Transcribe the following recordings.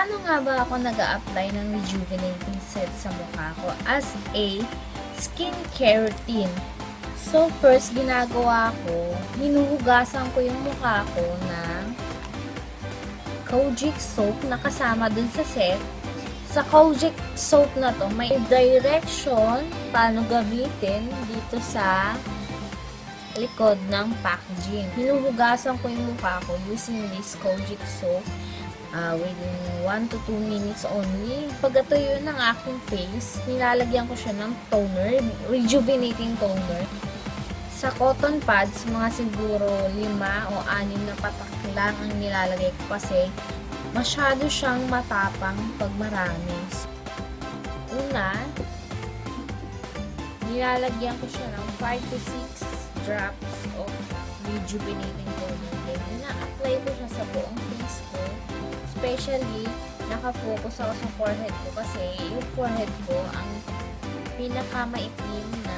Paano nga ba ako nag-a-apply ng rejuvenating set sa mukha ko as a skincare routine? So, first ginagawa ko, hinuhugasan ko yung mukha ko ng Kojic soap na kasama dun sa set. Sa Kojic soap na to, may direction paano gamitin dito sa likod ng packaging. Hinuhugasan ko yung mukha ko using this Kojic soap within 1 to 2 minutes only. Pagkatuyo ng aking face, nilalagyan ko siya ng toner, rejuvenating toner. Sa cotton pads, mga siguro 5 o 6 na patak lang ang nilalagay ko kasi masyado siyang matapang pag marami. Una, nilalagyan ko siya ng 5 to 6 drops of rejuvenating toner. Then, ina-apply ko siya sa buong face ko. Especially, nakafocus ako sa forehead ko kasi yung forehead ko ang pinakamaitim na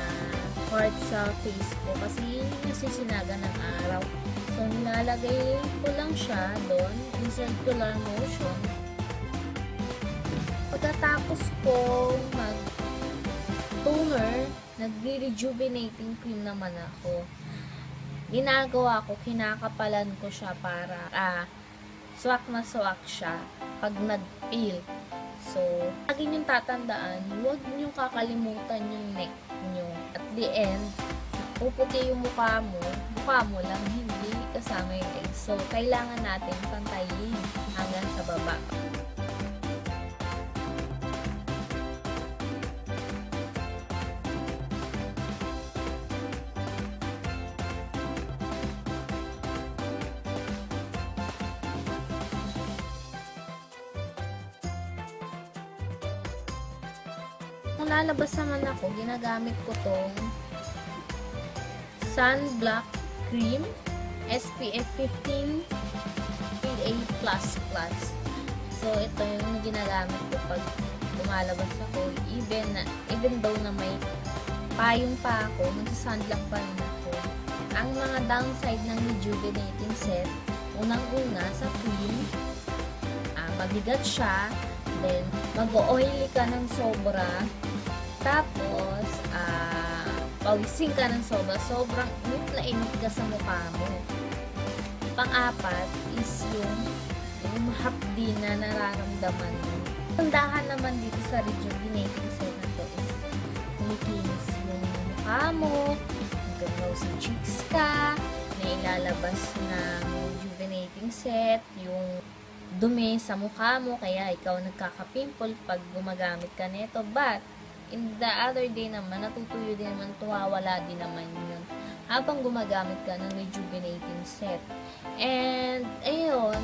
part sa face ko kasi yun yung nasisinaga ng araw. So, nilalagay ko lang siya doon in circular motion. Pagkatapos ko mag-toner, nagre-rejuvenating cream naman ako. Ginagawa ko, kinakapalan ko siya para swak na swak siya pag nag-peel. So, lagi niyong tatandaan, huwag niyong kakalimutan yung neck niyo. At the end, puputi yung mukha mo lang, hindi kasama yung egg. So, kailangan natin pantayin hanggang sa baba. Kung lalabas naman ako, ginagamit ko tong sunblock cream SPF 15 PA++. So, ito yung ginagamit ko pag lumalabas ako. Even though na may payong pa ako, nagsa-sunblock pa rin ako. Ang mga downside ng rejuvenating set, unang-una sa cream, mabigat siya, then mag-oily ka ng sobra, tapos pawising ka ng sobra, sobrang init na init ka sa mukha mo. Pang-apat is yung hapdi na nararamdaman mo. Tandahan naman dito sa rejuvenating set na to is kumikinis yung mukha mo, hanggang rosy cheeks ka, na ilalabas ng rejuvenating set, yung dumi sa mukha mo, kaya ikaw nagkaka-pimple pag gumagamit ka nito. But, in the other day naman, natutuyo din naman, tuwawala din naman yun habang gumagamit ka ng rejuvenating set. And, ayun,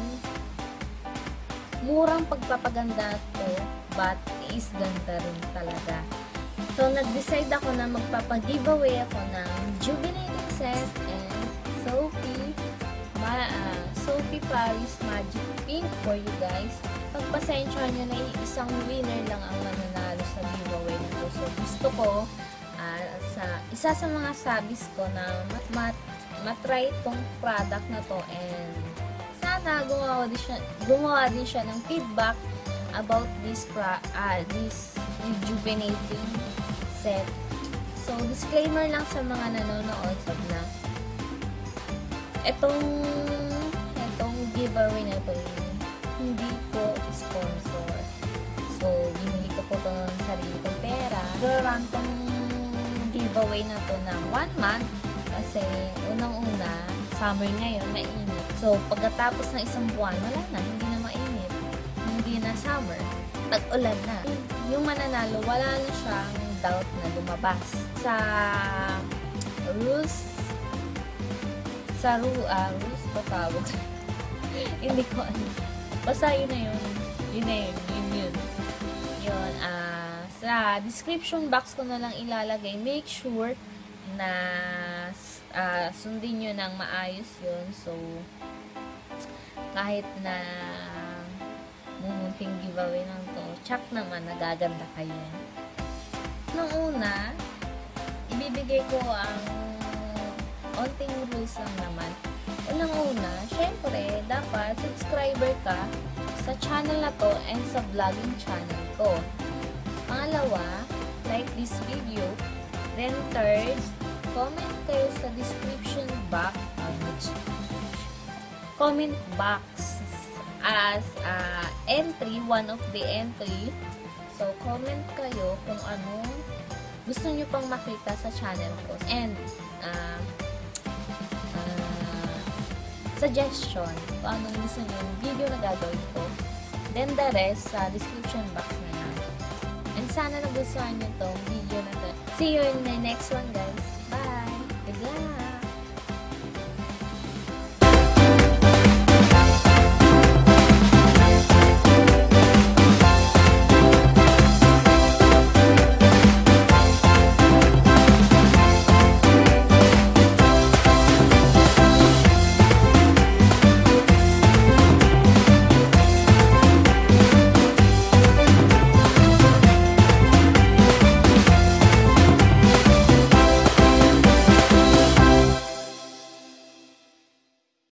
murang pagpapaganda to, but is ganda rin talaga. So, nag-decide ako na magpapag-giveaway ako ng rejuvenating set and Sophie Paris Magic Pink for you guys. Pagpasensya nyo na isang winner lang ang mananalo sa giveaway nito. So, gusto ko isa sa mga sabis ko na matry itong product na to, and sana gumawa din siya ng feedback about this rejuvenating set. So, disclaimer lang sa mga nanonood na itong giveaway na ito, hindi ko sponsor. So, binili ko po ito ng sarili kong pera. Run tong giveaway na to ng 1 month kasi unang-una, summer ngayon, mainit. So, pagkatapos ng isang buwan, wala na, hindi na mainit. Hindi na summer. Tag-ulan na. Yung mananalo, wala na siyang doubt na lumabas. Sa rules ba tawag? Hindi ko ano. Basta yun na yun. Yun, sa description box ko na lang ilalagay. Make sure na sundin nyo ng maayos yun. So, kahit na mumunting giveaway ng to, check naman, nagaganda kayo. Nung una, ibibigay ko ang onting rules lang naman. Unang-una, syempre, dapat subscriber ka sa channel na to and sa vlogging channel ko. Pangalawa, like this video. Then third, comment kayo sa description box. Comment box as entry, one of the entry. So, comment kayo kung ano gusto nyo pang makita sa channel ko. And, suggestion kung ano gusto nyo yung video na gagawin ko. Then, the rest sa description box na yan. And sana nagustuhan nyo tong video na to. See you in the next one, guys.